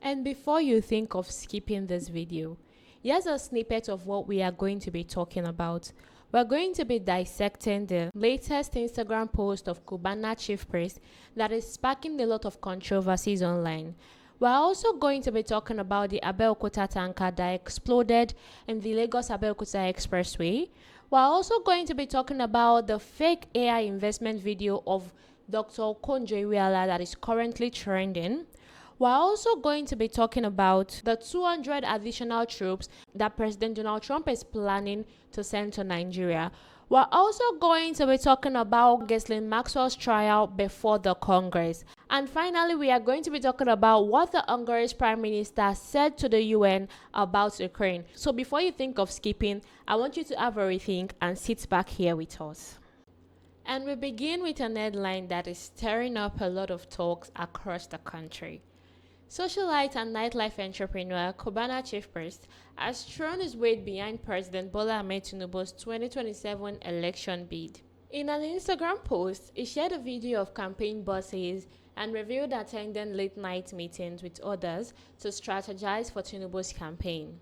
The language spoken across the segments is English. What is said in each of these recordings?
And before you think of skipping this video, here's a snippet of what we are going to be talking about. We're going to be dissecting the latest Instagram post of Cubana Chief Priest that is sparking a lot of controversies online. We're also going to be talking about the Abeokuta tanker that exploded in the Lagos-Abeokuta Expressway. We're also going to be talking about the fake AI investment video of Dr. Okonjo-Iweala that is currently trending. We're also going to be talking about the 200 additional troops that President Donald Trump is planning to send to Nigeria. We're also going to be talking about Ghislaine Maxwell's trial before the Congress. And finally, we are going to be talking about what the Hungary's Prime Minister said to the UN about Ukraine. So before you think of skipping, I want you to have a rethink and sit back here with us. And we begin with an headline that is stirring up a lot of talks across the country. Socialite and nightlife entrepreneur Cubana Chief Priest has thrown his weight behind President Bola Ahmed Tinubu's 2027 election bid. In an Instagram post, he shared a video of campaign buses and revealed attending late-night meetings with others to strategize for Tinubu's campaign.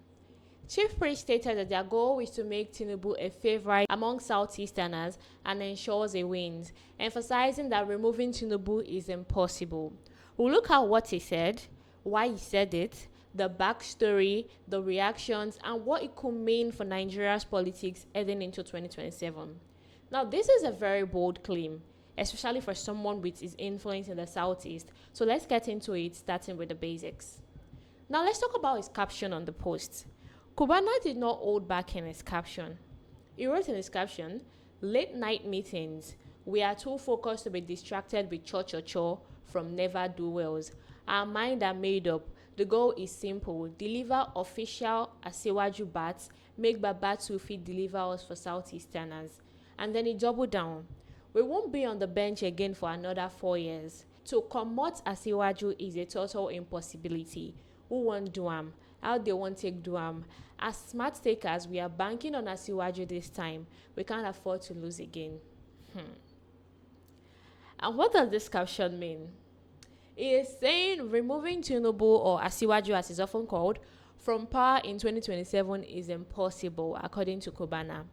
Chief Priest stated that their goal is to make Tinubu a favorite among Southeasterners and ensures he wins, emphasizing that removing Tinubu is impossible. We'll look at what he said, why he said it, the backstory, the reactions, and what it could mean for Nigeria's politics heading into 2027. Now, this is a very bold claim, especially for someone with his influence in the Southeast. So let's get into it, starting with the basics. Now, let's talk about his caption on the post. Cubana did not hold back in his caption. He wrote in his caption, "Late night meetings. We are too focused to be distracted with cho-cho-cho from never-do-wells. Our minds are made up. The goal is simple. Deliver official Asiwaju bats. Make Babatu fit deliver us for Southeasterners." And then he doubled down. "We won't be on the bench again for another 4 years. To comot Asiwaju is a total impossibility. Who won't do am? How they won't take do am? As smart takers, we are banking on Asiwaju this time. We can't afford to lose again." And what does this caption mean? He is saying removing Tinubu, or Asiwaju as is often called, from power in 2027 is impossible, according to Cubana.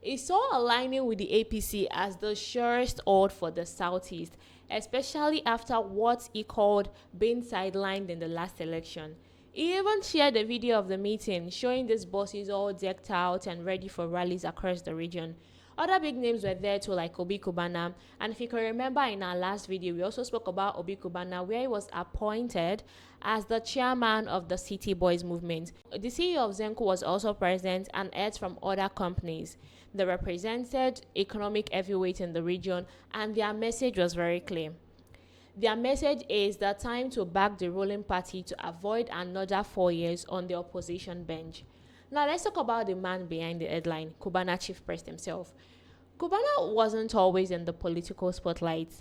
He saw aligning with the APC as the surest hold for the Southeast, especially after what he called being sidelined in the last election. He even shared a video of the meeting showing these buses all decked out and ready for rallies across the region. Other big names were there too, like Obi Cubana, and if you can remember in our last video, we also spoke about Obi Cubana, where he was appointed as the chairman of the City Boys movement. The CEO of Zenko was also present, and heads from other companies. They represented economic heavyweight in the region, and their message was very clear. Their message is the time to back the ruling party to avoid another 4 years on the opposition bench. Now let's talk about the man behind the headline, Cubana Chief Priest himself. Cubana wasn't always in the political spotlight.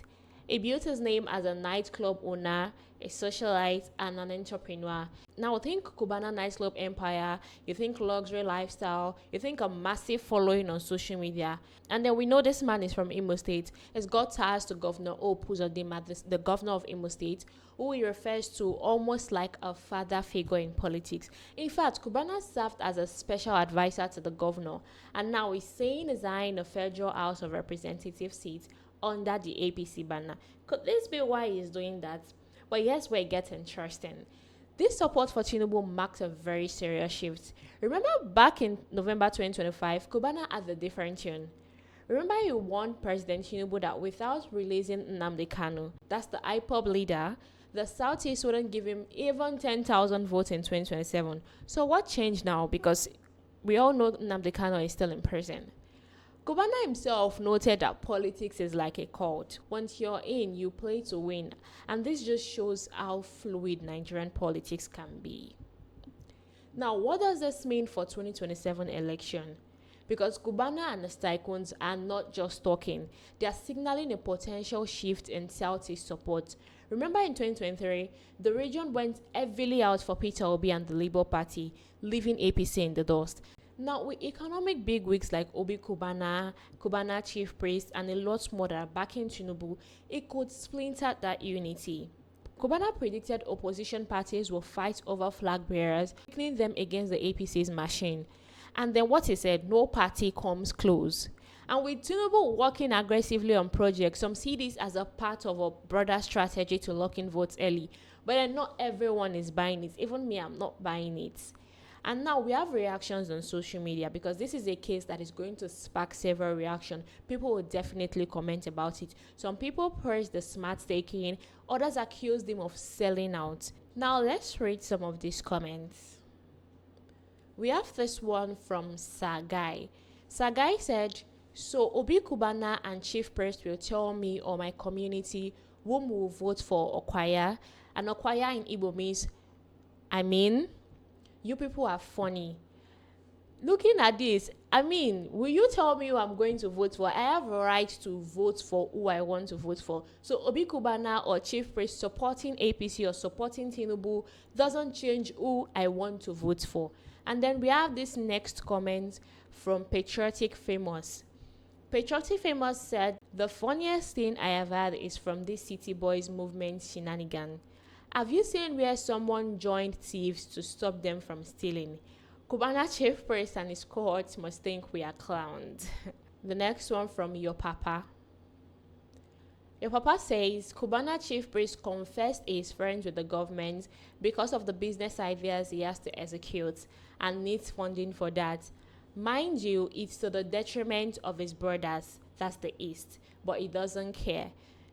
He built his name as a nightclub owner, a socialite, and an entrepreneur. Now think Cubana nightclub empire, you think luxury lifestyle, you think a massive following on social media. And then we know this man is from Imo State. He's got ties to Governor Opuzodinma, the governor of Imo State, who he refers to almost like a father figure in politics. In fact, Cubana served as a special advisor to the governor, and now he's saying he's eyeing a federal House of Representatives seat under the APC banner. Could this be why he's doing that? But here's where it gets interesting. This support for Tinubu marked a very serious shift. Remember back in November 2025, Cubana had a different tune. Remember he warned President Tinubu that without releasing Nnamdi Kanu, that's the IPOB leader, the Southeast wouldn't give him even 10,000 votes in 2027. So what changed now? Because we all know Nnamdi Kanu is still in prison. Cubana himself noted that politics is like a cult. Once you're in, you play to win. And this just shows how fluid Nigerian politics can be. Now, what does this mean for 2027 election? Because Cubana and the tycoons are not just talking, they are signaling a potential shift in Southeast support. Remember in 2023, the region went heavily out for Peter Obi and the Labour Party, leaving APC in the dust. Now, with economic bigwigs like Obi Cubana, Cubana Chief Priest, and a lot more that are backing Tinubu, it could splinter that unity. Cubana predicted opposition parties will fight over flag bearers, weakening them against the APC's machine. And then what he said, no party comes close. And with Tinubu working aggressively on projects, some see this as a part of a broader strategy to lock in votes early. But then not everyone is buying it. Even me, I'm not buying it. And now we have reactions on social media, because this is a case that is going to spark several reactions. People will definitely comment about it. Some people praise the smart taking, others accuse him of selling out. Now let's read some of these comments. We have this one from Sagai. Sagai said, so Obi Cubana and Chief Priest will tell me or my community whom will vote for Okwaya. And Okwaya in Igbo means, you people are funny. Looking at this, will you tell me who I'm going to vote for? I have a right to vote for who I want to vote for. So Obi Cubana or Chief Priest supporting APC or supporting Tinubu doesn't change who I want to vote for. And then we have this next comment from Patriotic Famous. Patriotic Famous said, the funniest thing I have had is from this City Boys movement shenanigan. Have you seen where someone joined thieves to stop them from stealing? Cubana Chief Priest and his cohorts must think we are clowns. The next one from Your Papa. Your Papa says, Cubana Chief Priest confessed he is friends with the government because of the business ideas he has to execute and needs funding for that. Mind you, it's to the detriment of his brothers, that's the East, but he doesn't care.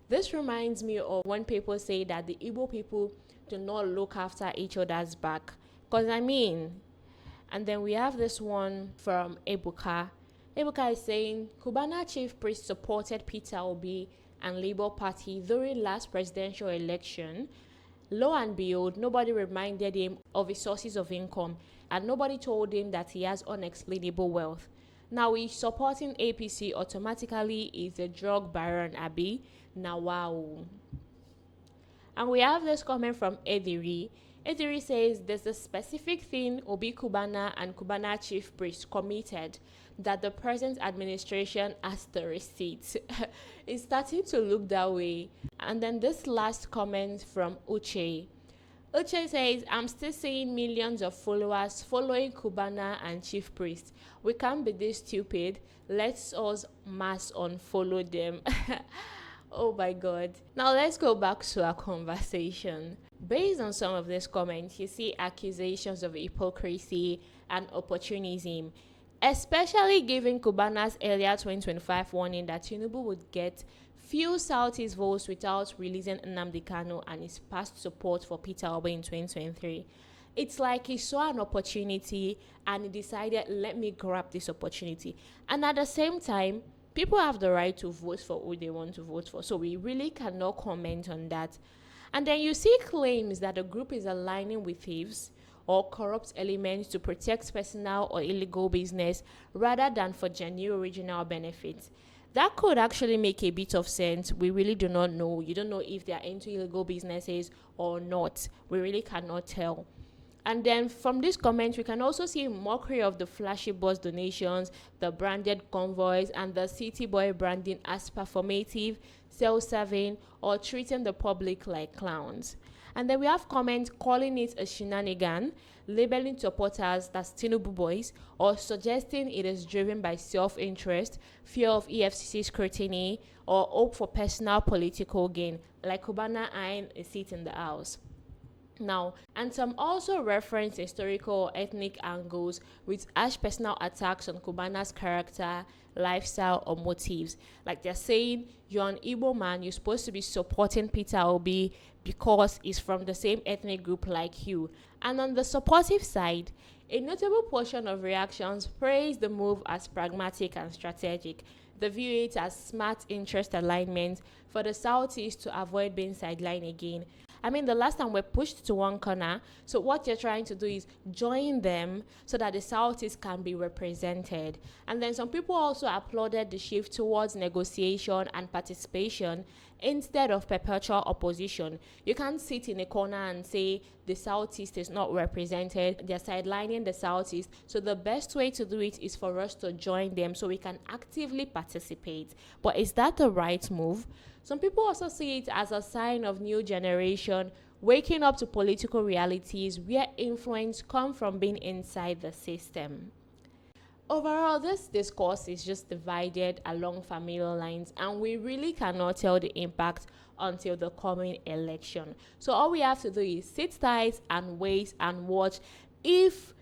This reminds me of when people say that the Igbo people do not look after each other's back. And then we have this one from Ebuka. Ebuka is saying, Cubana Chief Priest supported Peter Obi and Labour Party during last presidential election. Lo and behold, nobody reminded him of his sources of income, and nobody told him that he has unexplainable wealth. Now he's supporting APC automatically is a drug baron, Abi. Now wow. And we have this comment from Ediri. Ediri says there's a specific thing Obi Cubana and Cubana Chief Priest committed that the present administration has the receipt. It's starting to look that way. And then this last comment from Uche. Uche says, I'm still seeing millions of followers following Cubana and Chief Priest. We can't be this stupid. Let's us mass unfollow them. Oh my God. Now let's go back to our conversation. Based on some of these comments, you see accusations of hypocrisy and opportunism, especially given Cubana's earlier 2025 warning that Tinubu would get few Southeast votes without releasing Nnamdi Kanu and his past support for Peter Obi in 2023. It's like he saw an opportunity and he decided, let me grab this opportunity. And at the same time, people have the right to vote for who they want to vote for. So we really cannot comment on that. And then you see claims that the group is aligning with thieves or corrupt elements to protect personal or illegal business rather than for genuine regional benefits. That could actually make a bit of sense. We really do not know. You don't know if they are into illegal businesses or not. We really cannot tell. And then from this comment, we can also see mockery of the flashy bus donations, the branded convoys, and the city boy branding as performative, self-serving, or treating the public like clowns. And then we have comments calling it a shenanigan, labeling supporters as Tinubu boys, or suggesting it is driven by self-interest, fear of EFCC scrutiny, or hope for personal political gain, like Cubana eyeing a seat in the House. Now, and some also reference historical or ethnic angles with harsh personal attacks on Cubana's character, lifestyle, or motives. Like they're saying, you're an Igbo man, you're supposed to be supporting Peter Obi because he's from the same ethnic group like you. And on the supportive side, a notable portion of reactions praise the move as pragmatic and strategic. They view it as smart interest alignment for the Southeast to avoid being sidelined again. The last time we're pushed to one corner, so what you're trying to do is join them so that the Southeast can be represented. And then some people also applauded the shift towards negotiation and participation, instead of perpetual opposition. You can't sit in a corner and say the Southeast is not represented, they're sidelining the Southeast. So the best way to do it is for us to join them so we can actively participate. But is that the right move? Some people also see it as a sign of new generation waking up to political realities where influence comes from being inside the system. Overall, this discourse is just divided along familiar lines, and we really cannot tell the impact until the coming election. So all we have to do is sit tight and wait and watch if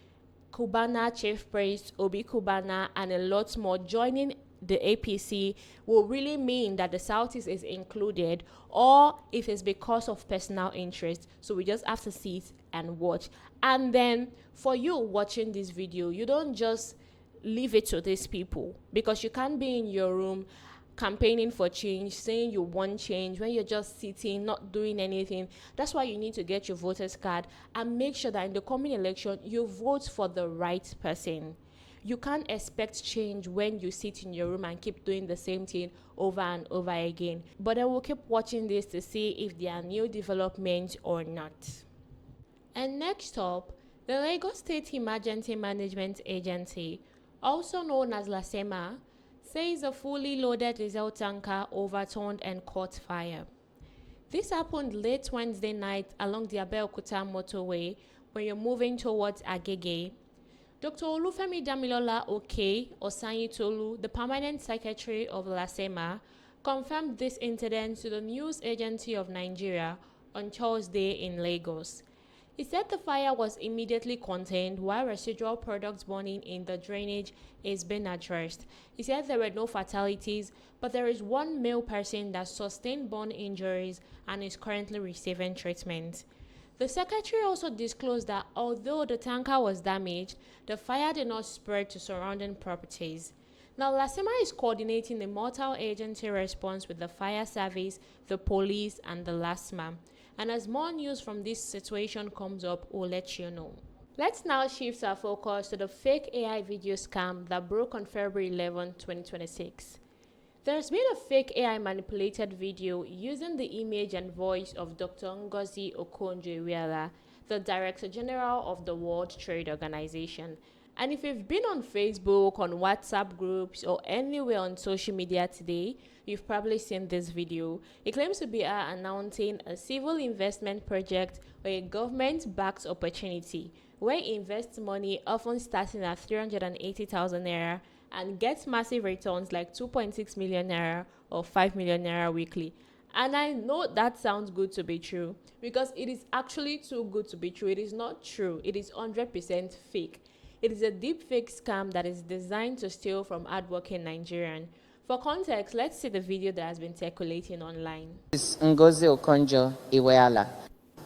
Cubana Chief Priest, Obi Cubana, and a lot more joining the APC will really mean that the Southeast is included, or if it's because of personal interest. So we just have to sit and watch. And then for you watching this video, you don't just leave it to these people, because you can't be in your room campaigning for change, saying you want change when you're just sitting, not doing anything. That's why you need to get your voter's card and make sure that in the coming election you vote for the right person. You can't expect change when you sit in your room and keep doing the same thing over and over again. But then we'll keep watching this to see if there are new developments or not. And next up, the Lagos State Emergency Management Agency, also known as LASEMA, says a fully loaded diesel tanker overturned and caught fire. This happened late Wednesday night along the Abeokuta motorway when you're moving towards Agege. Dr. Olufemi Damilola Osanyitolu, the permanent secretary of LASEMA, confirmed this incident to the News Agency of Nigeria on Thursday in Lagos. He said the fire was immediately contained while residual products burning in the drainage is being addressed. He said there were no fatalities, but there is one male person that sustained burn injuries and is currently receiving treatment. The secretary also disclosed that although the tanker was damaged, the fire did not spread to surrounding properties. Now, LASEMA is coordinating the multi-agency response with the fire service, the police, and the LASMA. And as more news from this situation comes up, we'll let you know. Let's now shift our focus to the fake AI video scam that broke on February 11, 2026. There's been a fake AI manipulated video using the image and voice of Dr. Ngozi Okonjo-Iweala, the Director General of the World Trade Organization. And if you've been on Facebook, on WhatsApp groups, or anywhere on social media today, you've probably seen this video. It claims to be her announcing a civil investment project or a government-backed opportunity where it invests money often starting at 380,000 naira and gets massive returns like 2.6 million naira or 5 million naira weekly. And I know that sounds good to be true, because it is actually too good to be true. It is not true. It is 100% fake. It is a deepfake scam that is designed to steal from hardworking Nigerians. For context, let's see the video that has been circulating online. This is Ngozi Okonjo-Iweala.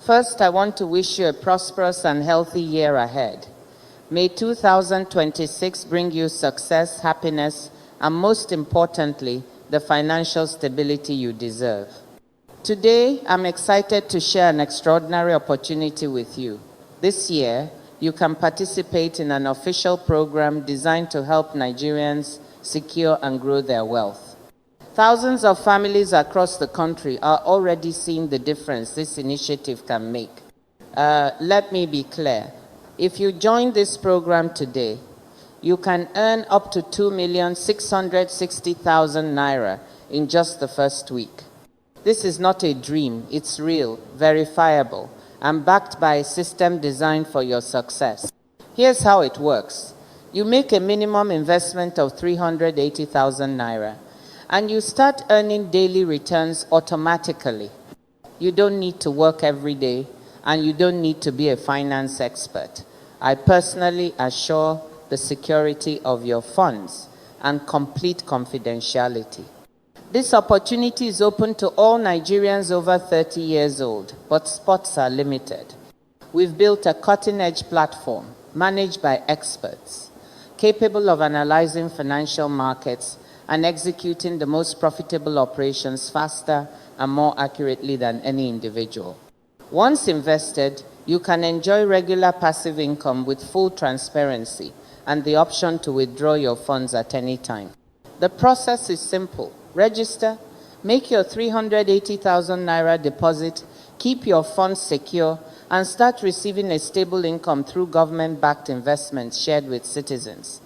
First, I want to wish you a prosperous and healthy year ahead. May 2026 bring you success, happiness, and most importantly, the financial stability you deserve. Today, I'm excited to share an extraordinary opportunity with you. This year, you can participate in an official program designed to help Nigerians secure and grow their wealth. Thousands of families across the country are already seeing the difference this initiative can make. Let me be clear. If you join this program today, you can earn up to 2,660,000 naira in just the first week. This is not a dream, it's real, verifiable, and backed by a system designed for your success. Here's how it works. You make a minimum investment of 380,000 naira, and you start earning daily returns automatically. You don't need to work every day, and you don't need to be a finance expert. I personally assure the security of your funds and complete confidentiality. This opportunity is open to all Nigerians over 30 years old, but spots are limited. We've built a cutting-edge platform managed by experts, capable of analyzing financial markets and executing the most profitable operations faster and more accurately than any individual. Once invested, you can enjoy regular passive income with full transparency and the option to withdraw your funds at any time. The process is simple. Register, Make your 380,000 naira deposit, keep your funds secure, and start receiving a stable income through government-backed investments shared with citizens.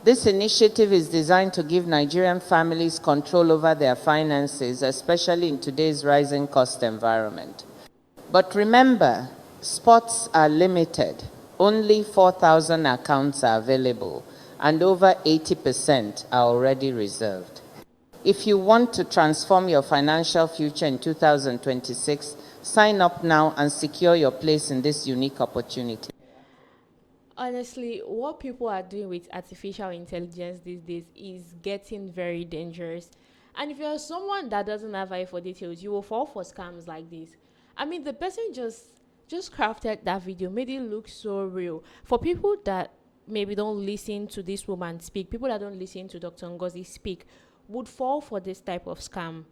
This initiative is designed to give Nigerian families control over their finances, especially in today's rising cost environment. But remember, spots are limited. Only 4,000 accounts are available, and over 80% are already reserved. If you want to transform your financial future in 2026, sign up now and secure your place in this unique opportunity. Honestly, what people are doing with artificial intelligence these days is getting very dangerous. And if you're someone that doesn't have eye for details, you will fall for scams like this. I mean, the person just crafted that video, made it look so real. For people that maybe don't listen to this woman speak, people that don't listen to Dr. Ngozi speak, would fall for this type of scam.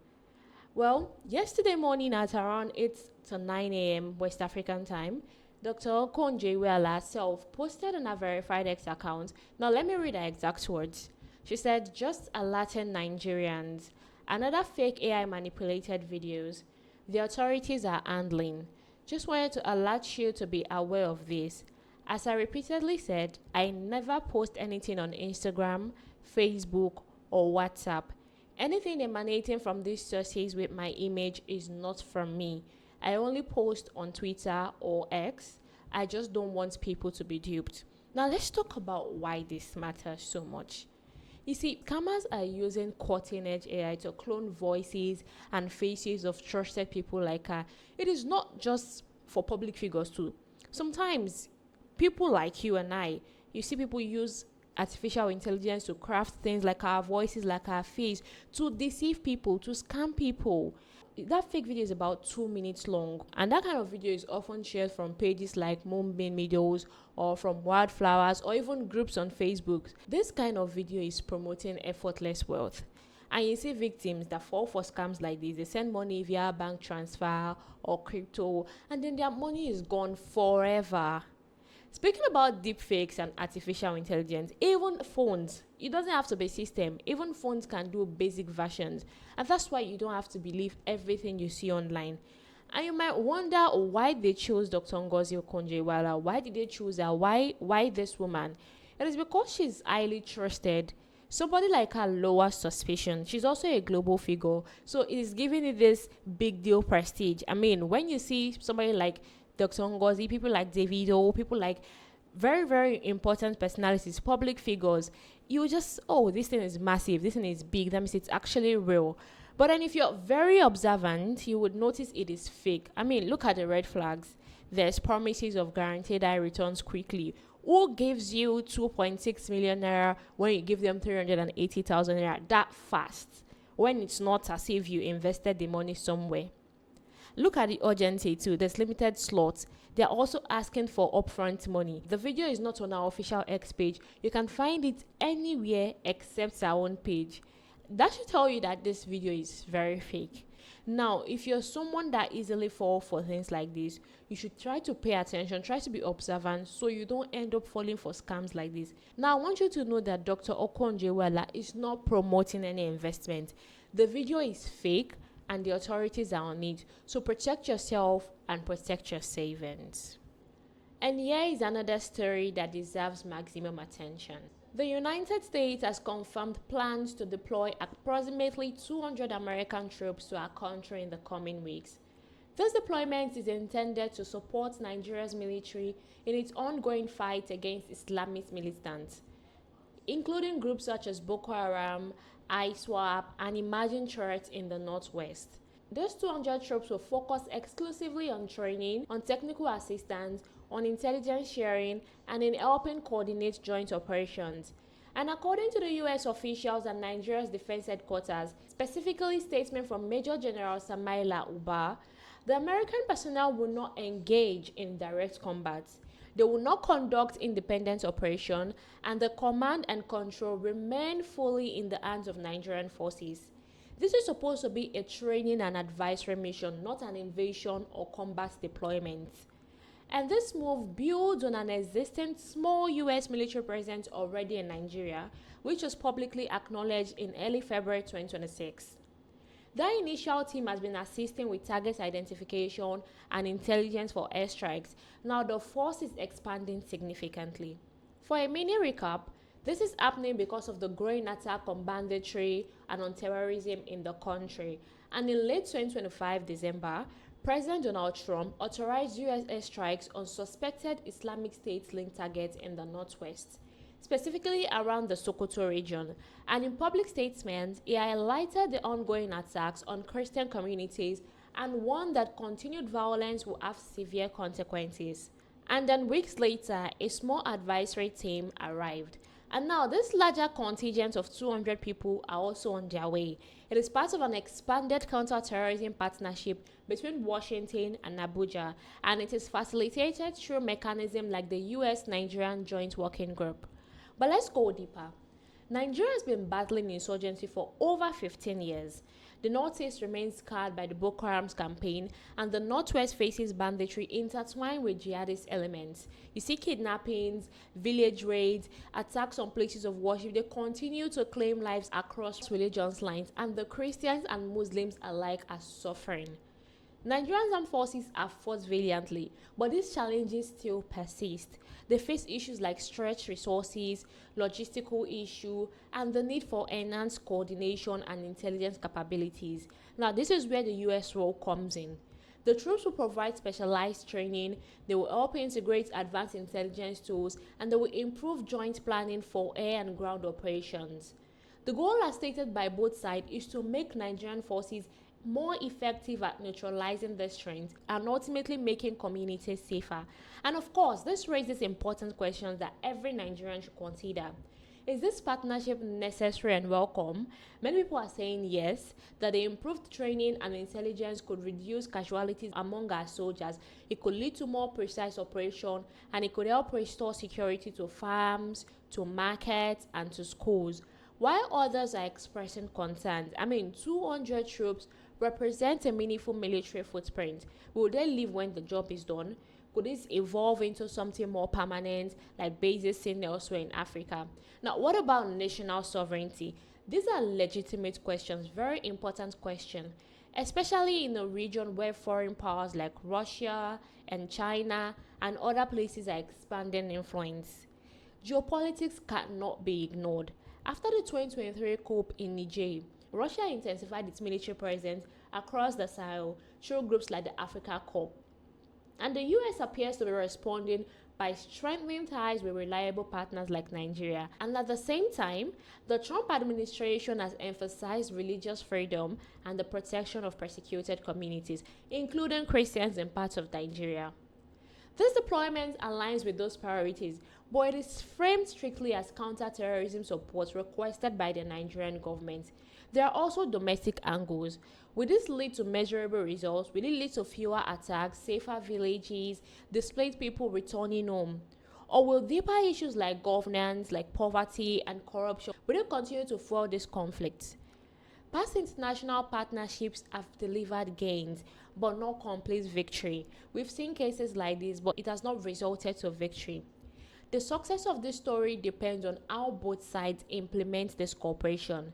Well, yesterday morning at around 8 to 9 a.m. West African time, Dr. Okonjo-Iweala herself posted on her verified X account. Now, let me read her exact words. She said, "Just alerting Nigerians. Another fake AI manipulated videos the authorities are handling. Just wanted to alert you to be aware of this. As I repeatedly said, I never post anything on Instagram, Facebook, or WhatsApp. Anything emanating from these sources with my image is not from me. I only post on Twitter or X. I just don't want people to be duped." Now let's talk about why this matters so much. You see, scammers are using cutting-edge AI to clone voices and faces of trusted people like her. It is not just for public figures too. Sometimes people like you and I, you see people use artificial intelligence to craft things like our voices, like our face, to deceive people, to scam people. That fake video is about 2 minutes long, and that kind of video is often shared from pages like Moonbeam Meadows or from Wildflowers or even groups on Facebook. This kind of video is promoting effortless wealth. And you see victims that fall for scams like this. They send money via bank transfer or crypto, and then their money is gone forever. Speaking about deepfakes and artificial intelligence, even phones, it doesn't have to be system. Even phones can do basic versions. And that's why you don't have to believe everything you see online. And you might wonder why they chose Dr. Ngozi Okonjo-Iweala. Why did they choose her? Why this woman? It is because she's highly trusted. Somebody like her lowers suspicion. She's also a global figure. So it is giving it this big deal prestige. I mean, when you see somebody like Dr. Ngozi, people like Davido, people like very, very important personalities, public figures, you just, oh, this thing is massive, this thing is big, that means it's actually real. But then if you're very observant, you would notice it is fake. I mean, look at the red flags. There's promises of guaranteed high returns quickly. Who gives you 2.6 million naira when you give them 380,000 naira that fast? When it's not as if you invested the money somewhere. Look at the urgency too. There's limited slots. They're also asking for upfront money. The video is not on our official X page. You can find it anywhere except our own page. That should tell you that this video is very fake. Now, if you're someone that easily falls for things like this, you should try to pay attention, try to be observant so you don't end up falling for scams like this. Now, I want you to know that Dr. Okonjo-Iweala is not promoting any investment. The video is fake and the authorities are on it. So protect yourself and protect your savings. And here is another story that deserves maximum attention. The United States has confirmed plans to deploy approximately 200 American troops to our country in the coming weeks. This deployment is intended to support Nigeria's military in its ongoing fight against Islamist militants, including groups such as Boko Haram, ISWAP, and emerging threats in the Northwest. These 200 troops will focus exclusively on training, on technical assistance, on intelligence sharing, and in helping coordinate joint operations. And according to the U.S. officials and Nigeria's defense headquarters, specifically statement from Major General Samaila Uba, the American personnel will not engage in direct combat. They will not conduct independent operation, and the command and control remain fully in the hands of Nigerian forces. This is supposed to be a training and advisory mission, not an invasion or combat deployment. And this move builds on an existing small U.S. military presence already in Nigeria, which was publicly acknowledged in early February 2026. That initial team has been assisting with target identification and intelligence for airstrikes. Now the force is expanding significantly. For a mini recap, this is happening because of the growing attack on banditry and on terrorism in the country. And in late 2025 December, President Donald Trump authorized US airstrikes on suspected Islamic State-linked targets in the Northwest, specifically around the Sokoto region. And in public statements, he highlighted the ongoing attacks on Christian communities and warned that continued violence will have severe consequences. And then weeks later, a small advisory team arrived. And now this larger contingent of 200 people are also on their way. It is part of an expanded counter-terrorism partnership between Washington and Abuja, and it is facilitated through mechanisms like the US-Nigerian Joint Working Group. But let's go deeper. Nigeria has been battling insurgency for over 15 years. The Northeast remains scarred by the Boko Haram campaign, and the Northwest faces banditry intertwined with jihadist elements. You see kidnappings, village raids, attacks on places of worship. They continue to claim lives across religious lines, and the Christians and Muslims alike are suffering. Nigerian armed forces have fought valiantly, but these challenges still persist. They face issues like stretched resources, logistical issue, and the need for enhanced coordination and intelligence capabilities. Now, this is where the US role comes in. The troops will provide specialized training, they will help integrate advanced intelligence tools, and they will improve joint planning for air and ground operations. The goal, as stated by both sides, is to make Nigerian forces more effective at neutralizing the strength and ultimately making communities safer. And of course, this raises important questions that every Nigerian should consider. Is this partnership necessary and welcome? Many people are saying yes, that the improved training and intelligence could reduce casualties among our soldiers. It could lead to more precise operation, and it could help restore security to farms, to markets, and to schools. While others are expressing concerns, 200 troops represent a meaningful military footprint. Will they leave when the job is done? Could this evolve into something more permanent, like bases seen elsewhere in Africa? Now, what about national sovereignty? These are legitimate questions, very important questions, especially in a region where foreign powers like Russia and China and other places are expanding influence. Geopolitics cannot be ignored. After the 2023 coup in Niger, Russia intensified its military presence across the Sahel through groups like the Africa Corps. And the US appears to be responding by strengthening ties with reliable partners like Nigeria. And at the same time, the Trump administration has emphasized religious freedom and the protection of persecuted communities, including Christians in parts of Nigeria. This deployment aligns with those priorities, but it is framed strictly as counter-terrorism support requested by the Nigerian government. There are also domestic angles. Will this lead to measurable results? Will it lead to fewer attacks, safer villages, displaced people returning home? Or will deeper issues like governance, like poverty and corruption, will it continue to fuel this conflict? Past international partnerships have delivered gains, but not complete victory. We've seen cases like this, but it has not resulted to victory. The success of this story depends on how both sides implement this cooperation.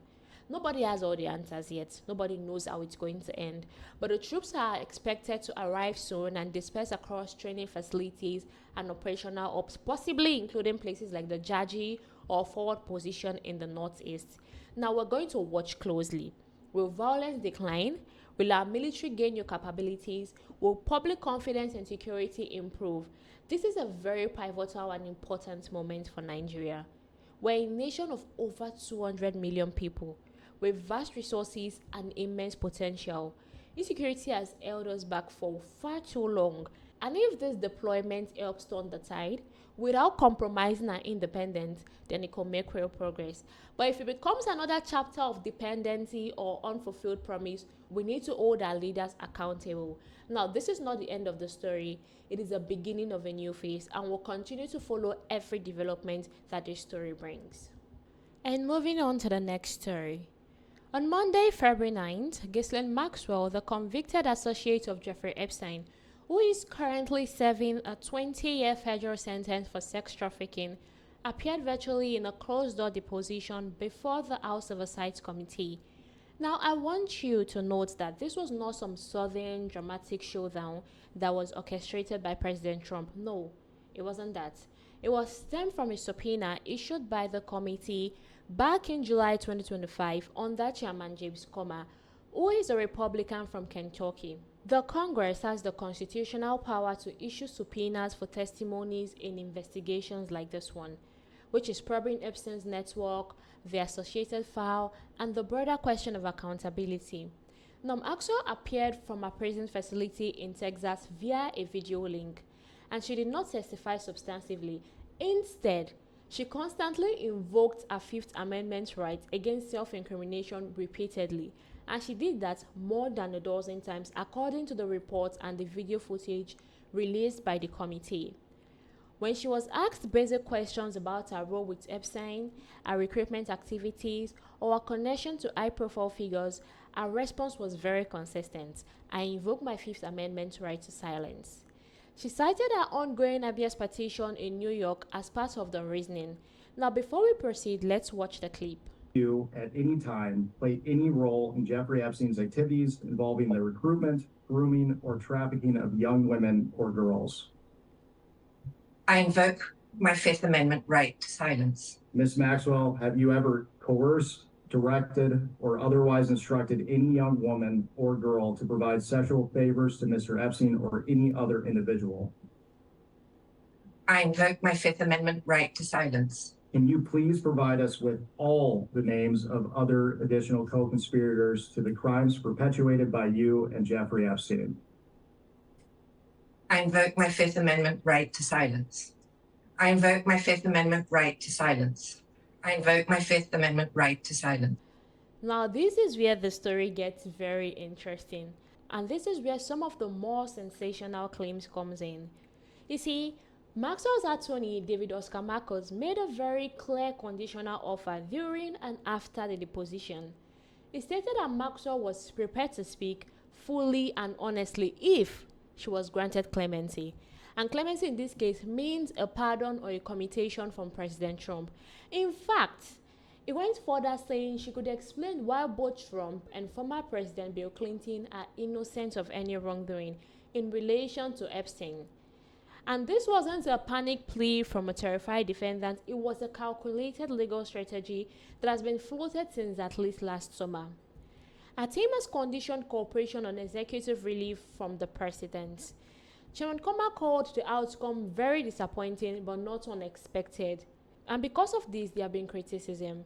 Nobody has all the answers yet. Nobody knows how it's going to end. But the troops are expected to arrive soon and disperse across training facilities and operational ops, possibly including places like the Jaji or forward position in the Northeast. Now we're going to watch closely. Will violence decline? Will our military gain new capabilities? Will public confidence and security improve? This is a very pivotal and important moment for Nigeria. We're a nation of over 200 million people with vast resources and immense potential. Insecurity has held us back for far too long, and if this deployment helps turn the tide without compromising our independence, then it could make real progress. But if it becomes another chapter of dependency or unfulfilled promise, we need to hold our leaders accountable. Now, this is not the end of the story. It is the beginning of a new phase, and we'll continue to follow every development that this story brings. And moving on to the next story. On Monday, February 9th, Ghislaine Maxwell, the convicted associate of Jeffrey Epstein, who is currently serving a 20-year federal sentence for sex trafficking, appeared virtually in a closed-door deposition before the House Oversight Committee. Now, I want you to note that this was not some sudden dramatic showdown that was orchestrated by President Trump. No, it wasn't that. It was stemmed from a subpoena issued by the committee back in July 2025 under Chairman James Comer, who is a Republican from Kentucky. The Congress has the constitutional power to issue subpoenas for testimonies in investigations like this one, which is probing Epstein's network, the associated file, and the broader question of accountability. Maxwell appeared from a prison facility in Texas via a video link, and she did not testify substantively. Instead, she constantly invoked her Fifth Amendment right against self-incrimination repeatedly, and she did that more than a dozen times according to the reports and the video footage released by the committee. When she was asked basic questions about her role with Epstein, her recruitment activities, or her connection to high-profile figures, her response was very consistent: I invoke my Fifth Amendment right to silence. She cited her ongoing habeas petition in New York as part of the reasoning. Now, before we proceed, let's watch the clip. You, at any time, play any role in Jeffrey Epstein's activities involving the recruitment, grooming, or trafficking of young women or girls. I invoke my Fifth Amendment right to silence. Ms. Maxwell, have you ever coerced, directed, or otherwise instructed any young woman or girl to provide sexual favors to Mr. Epstein or any other individual? I invoke my Fifth Amendment right to silence. Can you please provide us with all the names of other additional co-conspirators to the crimes perpetuated by you and Jeffrey Epstein? I invoke my Fifth Amendment right to silence. I invoke my Fifth Amendment right to silence. I invoke my Fifth Amendment right to silence. Now, this is where the story gets very interesting, and this is where some of the more sensational claims comes in. You see, Maxwell's attorney, David Oscar Marcos, made a very clear conditional offer during and after the deposition. He stated that Maxwell was prepared to speak fully and honestly if she was granted clemency. And clemency in this case means a pardon or a commutation from President Trump. In fact, it went further saying she could explain why both Trump and former President Bill Clinton are innocent of any wrongdoing in relation to Epstein. And this wasn't a panic plea from a terrified defendant, it was a calculated legal strategy that has been floated since at least last summer. Our team has conditioned cooperation on executive relief from the president. Chairman Comer called the outcome very disappointing but not unexpected. And because of this, there have been criticism.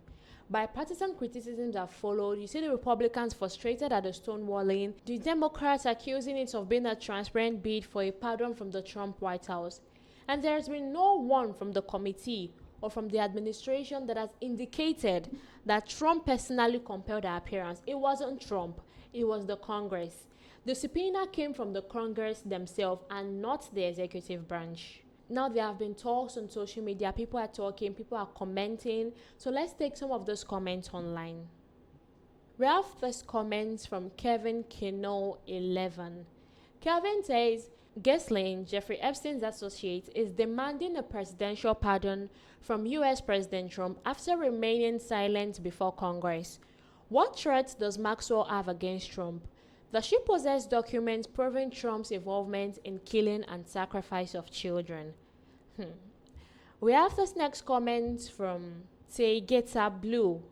Bipartisan criticisms have followed. You see the Republicans frustrated at the stonewalling, the Democrats accusing it of being a transparent bid for a pardon from the Trump White House. And there has been no one from the committee or from the administration that has indicated that Trump personally compelled her appearance. It wasn't Trump, it was the Congress. The subpoena came from the Congress themselves and not the executive branch. Now there have been talks on social media, people are talking, people are commenting. So let's take some of those comments online. We have this comment from Kevin Kino 11. Kevin says, Ghislaine, Jeffrey Epstein's associate, is demanding a presidential pardon from US President Trump after remaining silent before Congress. What threat does Maxwell have against Trump? Does she possess documents proving Trump's involvement in killing and sacrifice of children? We have this next comment from Tegeta Blue.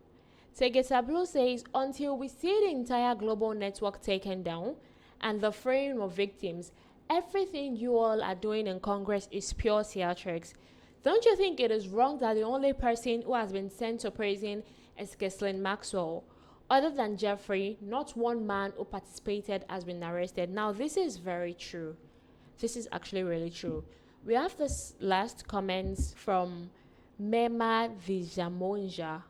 Tegeta Blue says, until we see the entire global network taken down and the freeing of victims, everything you all are doing in Congress is pure theatrics. Don't you think it is wrong that the only person who has been sent to prison is Ghislaine Maxwell? Other than Jeffrey, not one man who participated has been arrested. Now, this is very true. This is actually really true. We have this last comments from Mema Vijamonja.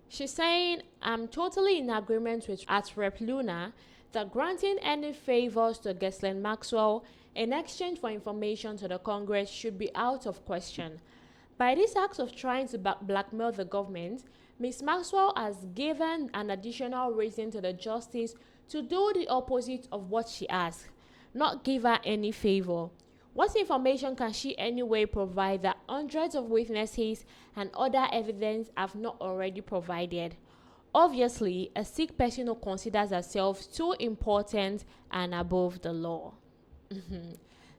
She's saying, I'm totally in agreement with Rep Luna that granting any favors to Ghislaine Maxwell in exchange for information to the Congress should be out of question. By this act of trying to blackmail the government, Ms. Maxwell has given an additional reason to the justice to do the opposite of what she asked, not give her any favor. What information can she anyway provide that hundreds of witnesses and other evidence have not already provided? Obviously, a sick person who considers herself too important and above the law.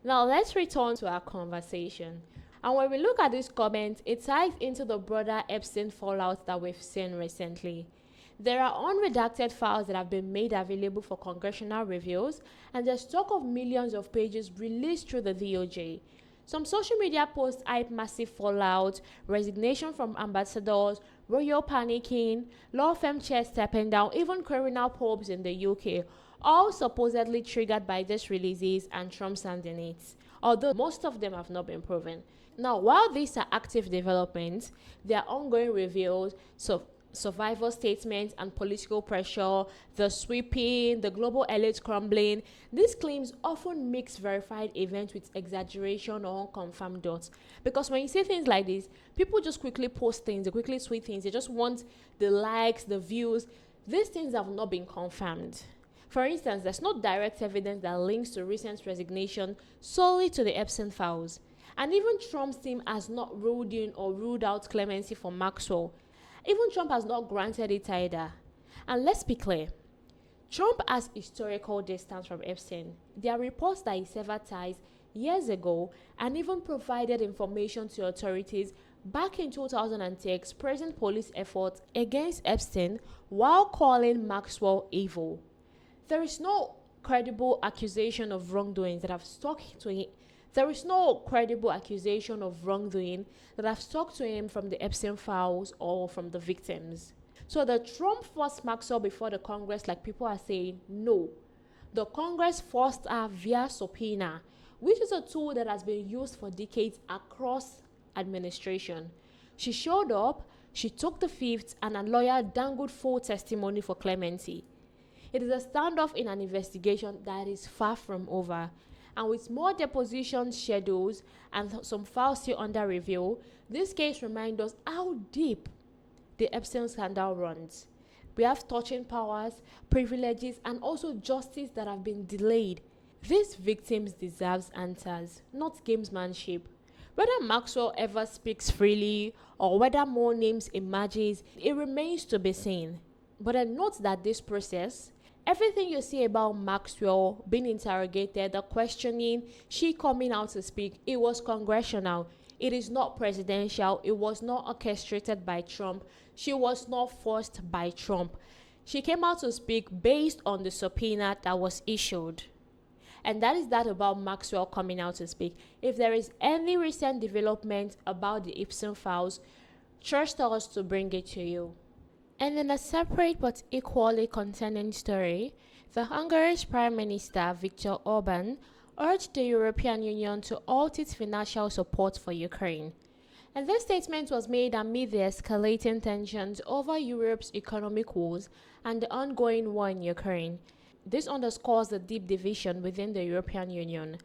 Now, let's return to our conversation. And when we look at this comment, it ties into the broader Epstein fallout that we've seen recently. There are unredacted files that have been made available for congressional reviews, and there's talk of millions of pages released through the DOJ. Some social media posts hype massive fallout, resignation from ambassadors, royal panicking, law firm chairs stepping down, even criminal probes in the UK, all supposedly triggered by these releases and Trump's hand in it, although most of them have not been proven. Now, while these are active developments, there are ongoing reviews, survival statements and political pressure, the sweeping, the global elite crumbling. These claims often mix verified events with exaggeration or unconfirmed dots. Because when you say things like this, people just quickly post things, they quickly tweet things, they just want the likes, the views. These things have not been confirmed. For instance, there's no direct evidence that links to recent resignation solely to the Epstein files. And even Trump's team has not ruled in or ruled out clemency for Maxwell. Even Trump has not granted it either. And let's be clear, Trump has historical distance from Epstein. There are reports that he severed ties years ago and even provided information to authorities back in 2006 present police efforts against Epstein while calling Maxwell evil. There is no credible accusation of wrongdoing that have stuck to him. There is no credible accusation of wrongdoing that have stuck to him from the Epstein files or from the victims. So the Trump forced Maxwell before the Congress, like people are saying, no. The Congress forced her via subpoena, which is a tool that has been used for decades across administration. She showed up, she took the fifth, and a lawyer dangled full testimony for clemency. It is a standoff in an investigation that is far from over. And with more deposition schedules and some files still under review, this case reminds us how deep the Epstein scandal runs. We have touching powers, privileges, and also justice that have been delayed. These victims deserve answers, not gamesmanship. Whether Maxwell ever speaks freely or whether more names emerges, it remains to be seen. But I note that this process, everything you see about Maxwell being interrogated, the questioning, she coming out to speak, it was congressional. It is not presidential. It was not orchestrated by Trump. She was not forced by Trump. She came out to speak based on the subpoena that was issued. And that is that about Maxwell coming out to speak. If there is any recent development about the Epstein files, trust us to bring it to you. And in a separate but equally concerning story, the Hungary's Prime Minister Viktor Orban urged the European Union to halt its financial support for Ukraine. And this statement was made amid the escalating tensions over Europe's economic woes and the ongoing war in Ukraine. This underscores the deep division within the European Union.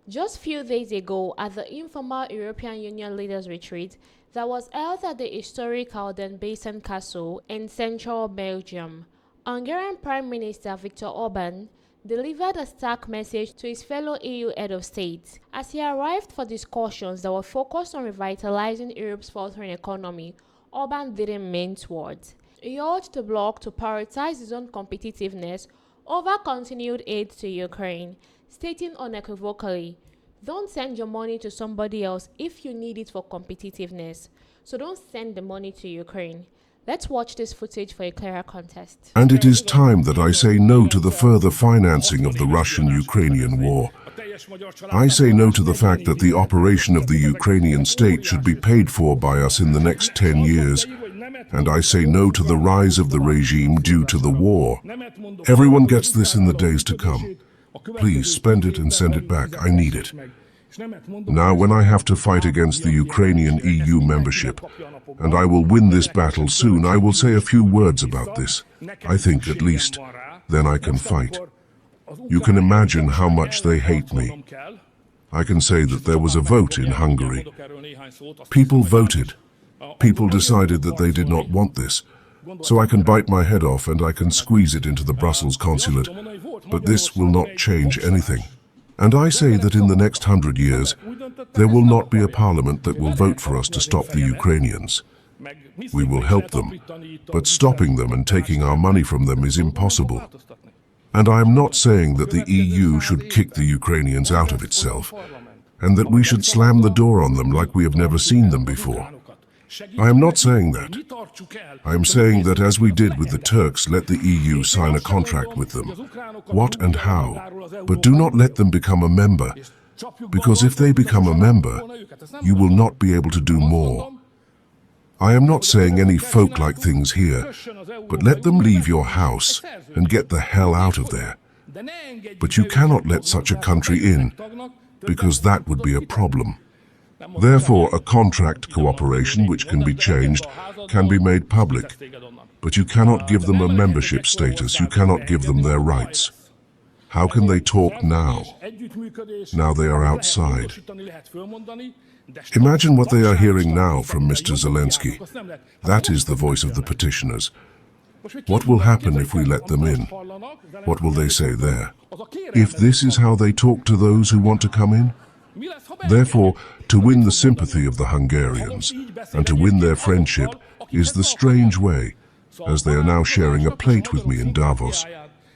Just few days ago, at the informal European Union leaders' retreat that was held at the historic Basin Castle in central Belgium, Hungarian Prime Minister Viktor Orban delivered a stark message to his fellow EU head of state. As he arrived for discussions that were focused on revitalizing Europe's faltering economy, Orban didn't mince words. He urged the bloc to prioritize his own competitiveness over continued aid to Ukraine, stating unequivocally, "Don't send your money to somebody else if you need it for competitiveness. So don't send the money to Ukraine." Let's watch this footage for a clearer context. And it is time that I say no to the further financing of the Russian-Ukrainian war. I say no to the fact that the operation of the Ukrainian state should be paid for by us in the next 10 years. And I say no to the rise of the regime due to the war. Everyone gets this in the days to come. Please spend it and send it back. I need it. Now, when I have to fight against the Ukrainian EU membership, and I will win this battle soon, I will say a few words about this. I think, at least, then I can fight. You can imagine how much they hate me. I can say that there was a vote in Hungary. People voted. People decided that they did not want this. So I can bite my head off and I can squeeze it into the Brussels consulate. But this will not change anything. And I say that in the next 100 years, there will not be a parliament that will vote for us to stop the Ukrainians. We will help them, but stopping them and taking our money from them is impossible. And I am not saying that the EU should kick the Ukrainians out of itself, and that we should slam the door on them like we have never seen them before. I am not saying that. I am saying that as we did with the Turks, let the EU sign a contract with them. What and how? But do not let them become a member, because if they become a member, you will not be able to do more. I am not saying any folk-like things here, but let them leave your house and get the hell out of there. But you cannot let such a country in, because that would be a problem. Therefore, a contract cooperation which can be changed can be made public, but you cannot give them a membership status, you cannot give them their rights. How can they talk now? Now they are outside. Imagine what they are hearing now from Mr. Zelensky. That is the voice of the petitioners. What will happen if we let them in? What will they say there? If this is how they talk to those who want to come in? Therefore, to win the sympathy of the Hungarians and to win their friendship is the strange way, as they are now sharing a plate with me in Davos,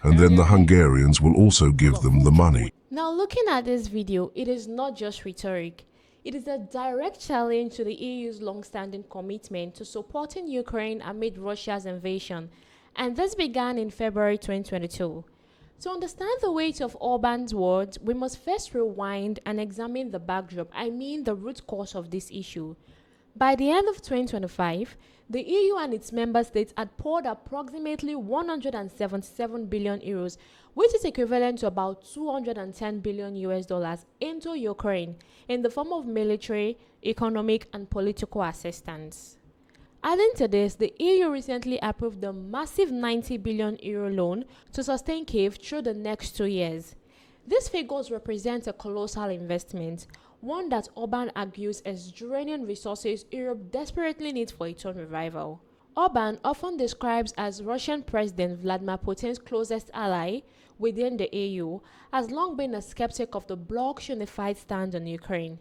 and then the Hungarians will also give them the money. Now, looking at this video, it is not just rhetoric. It is a direct challenge to the EU's long-standing commitment to supporting Ukraine amid Russia's invasion, and this began in February 2022. To understand the weight of Orban's words, we must first rewind and examine the backdrop, the root cause of this issue. By the end of 2025, the EU and its member states had poured approximately 177 billion euros, which is equivalent to about 210 billion US dollars, into Ukraine in the form of military, economic, and political assistance. Adding to this, the EU recently approved the massive 90 billion euro loan to sustain Kyiv through the next 2 years. These figures represent a colossal investment, one that Orban argues is draining resources Europe desperately needs for its own revival. Orban, often described as Russian President Vladimir Putin's closest ally within the EU, has long been a skeptic of the bloc's unified stand on Ukraine.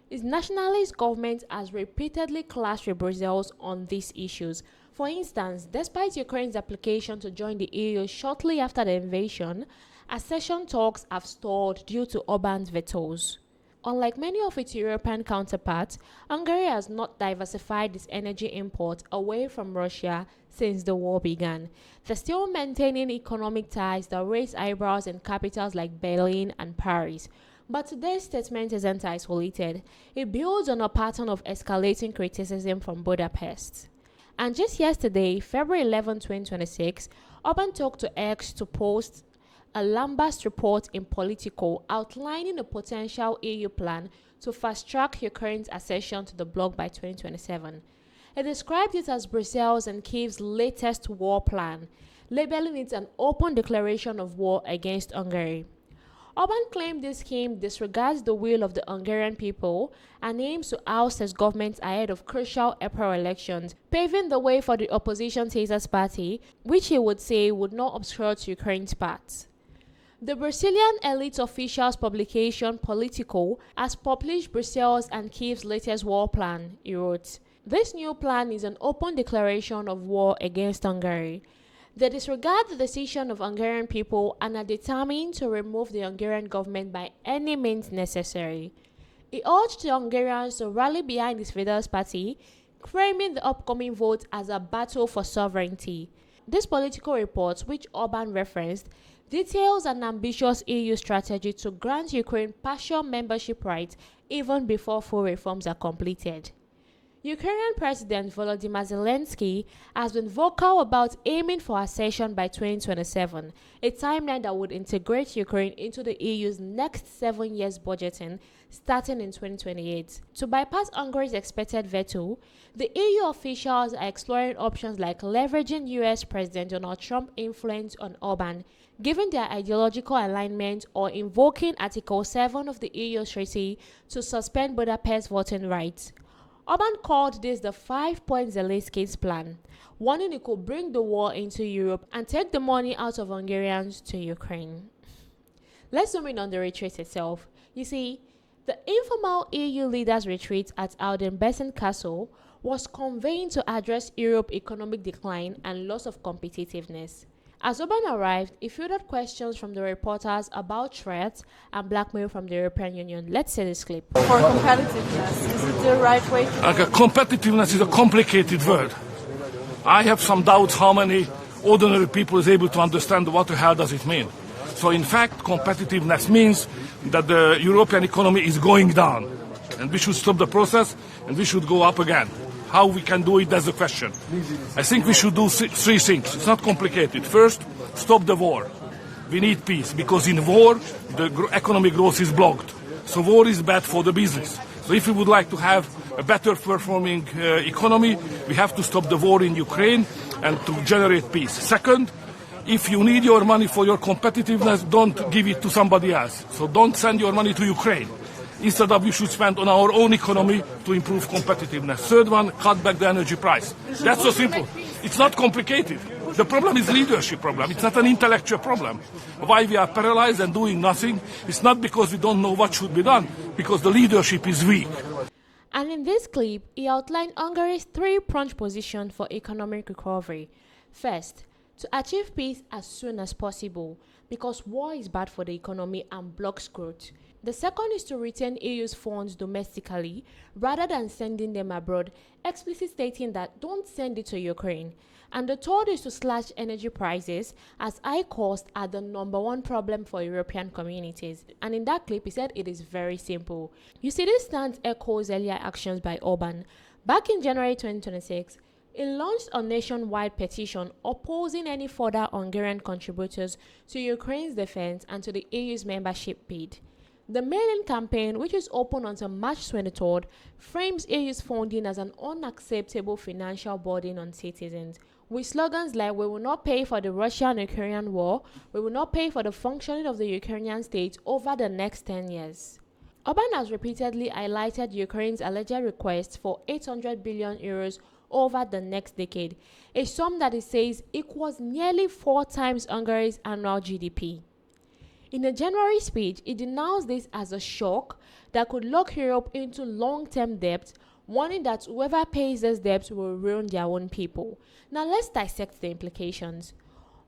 His nationalist government has repeatedly clashed with Brussels on these issues. For instance, despite Ukraine's application to join the EU shortly after the invasion, accession talks have stalled due to Orban's vetoes. Unlike many of its European counterparts, Hungary has not diversified its energy imports away from Russia since the war began. They're still maintaining economic ties that raise eyebrows in capitals like Berlin and Paris. But today's statement isn't isolated. It builds on a pattern of escalating criticism from Budapest. And just yesterday, February 11, 2026, Orban took to X to post a lambast report in Politico outlining a potential EU plan to fast-track Ukraine's accession to the bloc by 2027. It described it as Brussels and Kyiv's latest war plan, labeling it an open declaration of war against Hungary. Orban claimed this scheme disregards the will of the Hungarian people and aims to oust his government ahead of crucial April elections, paving the way for the opposition Tasas party, which he would say would not obstruct Ukraine's path. The Brazilian elite officials publication Politico has published Brussels and Kyiv's latest war plan, he wrote. This new plan is an open declaration of war against Hungary. They disregard the decision of Hungarian people and are determined to remove the Hungarian government by any means necessary. He urged the Hungarians to rally behind his Fidesz party, framing the upcoming vote as a battle for sovereignty. This political report, which Orban referenced, details an ambitious EU strategy to grant Ukraine partial membership rights even before full reforms are completed. Ukrainian President Volodymyr Zelensky has been vocal about aiming for accession by 2027, a timeline that would integrate Ukraine into the EU's next 7 years budgeting starting in 2028. To bypass Hungary's expected veto, the EU officials are exploring options like leveraging US President Donald Trump's influence on Orban, given their ideological alignment, or invoking Article 7 of the EU Treaty to suspend Budapest voting rights. Orban called this the 5-point Zelensky's plan, warning it could bring the war into Europe and take the money out of Hungarians to Ukraine. Let's zoom in on the retreat itself. You see, The informal EU leaders' retreat at Aldenbesen Castle was convened to address Europe's economic decline and loss of competitiveness. As Orban arrived, he fielded questions from the reporters about threats and blackmail from the European Union. Let's see this clip. For competitiveness, is it the right way to... Competitiveness is a complicated word. I have some doubts how many ordinary people is able to understand what the hell does it mean. So in fact, competitiveness means that the European economy is going down. And we should stop the process and we should go up again. How we can do it, that's the question. I think we should do three things. It's not complicated. First, stop the war. We need peace because in war, the economic growth is blocked. So war is bad for the business. So if we would like to have a better performing economy, we have to stop the war in Ukraine and to generate peace. Second, if you need your money for your competitiveness, don't give it to somebody else. So don't send your money to Ukraine. Instead of, we should spend on our own economy to improve competitiveness. Third one, cut back the energy price. That's so simple. It's not complicated. The problem is leadership problem. It's not an intellectual problem. Why we are paralyzed and doing nothing, it's not because we don't know what should be done, because the leadership is weak. And in this clip, he outlined Hungary's three-pronged position for economic recovery. First, to achieve peace as soon as possible, because war is bad for the economy and blocks growth. The second is to retain EU's funds domestically rather than sending them abroad, explicitly stating that don't send it to Ukraine. And the third is to slash energy prices, as high costs are the #1 problem for European communities. And in that clip, he said it is very simple. You see, this stance echoes earlier actions by Orban. Back in January 2026, he launched a nationwide petition opposing any further Hungarian contributors to Ukraine's defense and to the EU's membership bid. The mail-in campaign, which is open until March 23rd, frames EU's funding as an unacceptable financial burden on citizens, with slogans like "We will not pay for the Russian-Ukrainian war," "We will not pay for the functioning of the Ukrainian state over the next 10 years. Orban has repeatedly highlighted Ukraine's alleged request for 800 billion euros over the next decade, a sum that he says equals nearly 4 times Hungary's annual GDP. In a January speech, he denounced this as a shock that could lock Europe into long-term debt, warning that whoever pays this debt will ruin their own people. Now let's dissect the implications.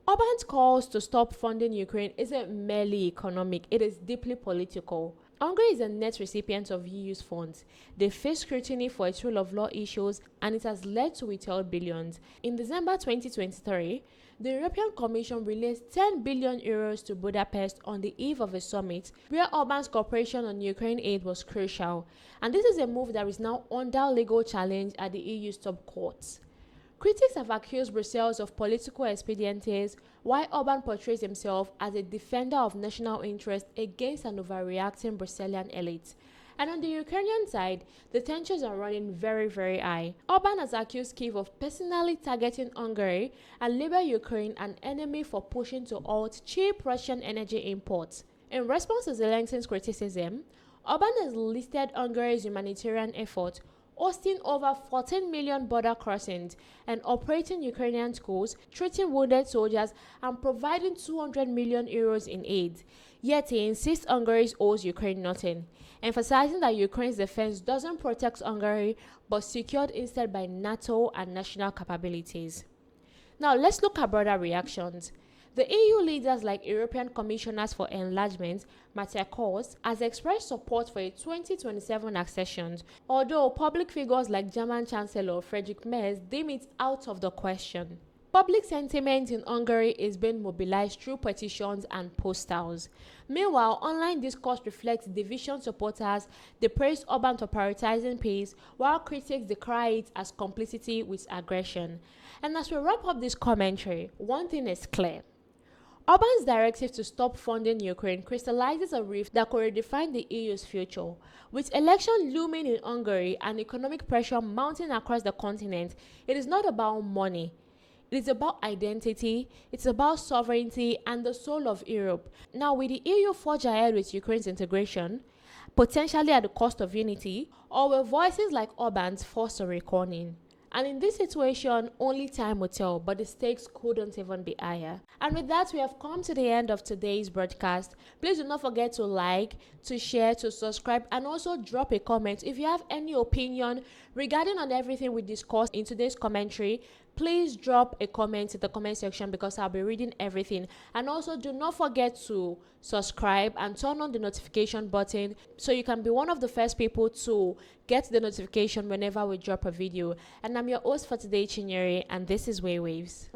Orban's calls to stop funding Ukraine isn't merely economic, it is deeply political. Hungary is a net recipient of EU's funds. They face scrutiny for its rule of law issues, and it has led to withheld billions. In December 2023, the European Commission released 10 billion euros to Budapest on the eve of a summit where Orban's cooperation on Ukraine aid was crucial. And this is a move that is now under legal challenge at the EU's top courts. Critics have accused Brussels of political expedientes, while Orban portrays himself as a defender of national interest against an overreacting Brusselian elite. And on the Ukrainian side, the tensions are running very, very high. Orban has accused Kyiv of personally targeting Hungary and labeled Ukraine an enemy for pushing to halt cheap Russian energy imports. In response to Zelensky's criticism, Orban has listed Hungary's humanitarian effort, hosting over 14 million border crossings and operating Ukrainian schools, treating wounded soldiers, and providing 200 million euros in aid. Yet he insists Hungary owes Ukraine nothing, emphasizing that Ukraine's defense doesn't protect Hungary but secured instead by NATO and national capabilities. Now let's look at broader reactions. The EU leaders like European Commissioners for Enlargement, Mathias Kurz, has expressed support for a 2027 accession, although public figures like German Chancellor Friedrich Merz deem it out of the question. Public sentiment in Hungary is being mobilized through petitions and posters. Meanwhile, online discourse reflects division. Supporters they praise Orban for prioritizing peace, while critics decry it as complicity with aggression. And as we wrap up this commentary, one thing is clear. Orban's directive to stop funding Ukraine crystallizes a rift that could redefine the EU's future. With elections looming in Hungary and economic pressure mounting across the continent, it is not about money. It is about identity, it's about sovereignty and the soul of Europe. Now, will the EU forge ahead with Ukraine's integration, potentially at the cost of unity, or will voices like Orban's force a reckoning? And in this situation, only time will tell, but the stakes couldn't even be higher. And with that, we have come to the end of today's broadcast. Please do not forget to like, to share, to subscribe, and also drop a comment. If you have any opinion regarding on everything we discussed in today's commentary, please drop a comment in the comment section because I'll be reading everything. And also do not forget to subscribe and turn on the notification button so you can be one of the first people to get the notification whenever we drop a video. And I'm your host for today, Chinyere, and this is Waywayves.